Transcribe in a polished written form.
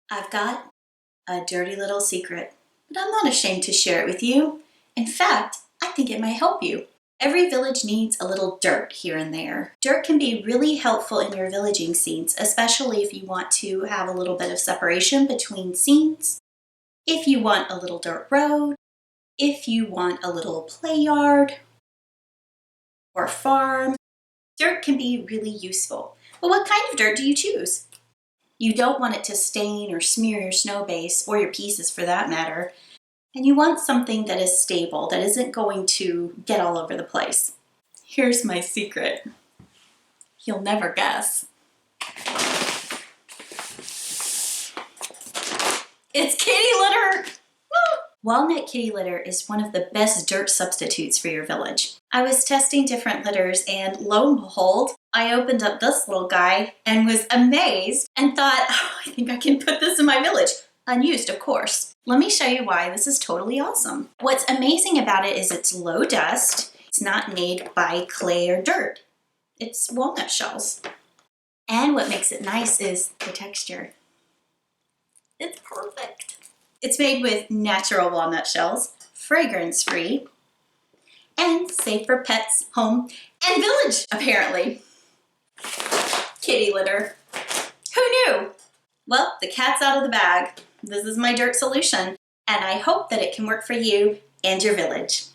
I've got a dirty little secret, but I'm not ashamed to share it with you. In fact, I think it might help you. Every village needs a little dirt here and there. Dirt can be really helpful in your villaging scenes, especially if you want to have a little bit of separation between scenes, if you want a little dirt road, if you want a little play yard or farm. Dirt can be really useful. But what kind of dirt do you choose? You don't want it to stain or smear your snow base, or your pieces for that matter. And you want something that is stable, that isn't going to get all over the place. Here's my secret. You'll never guess. It's kitty litter! Walnut kitty litter is one of the best dirt substitutes for your village. I was testing different litters and lo and behold, I opened up this little guy and was amazed and thought, oh, I think I can put this in my village. Unused, of course. Let me show you why this is totally awesome. What's amazing about it is it's low dust. It's not made by clay or dirt. It's walnut shells. And what makes it nice is the texture. It's perfect. It's made with natural walnut shells, fragrance-free, and safe for pets, home, and village, apparently. Kitty litter. Who knew? Well, the cat's out of the bag. This is my dirt solution, and I hope that it can work for you and your village.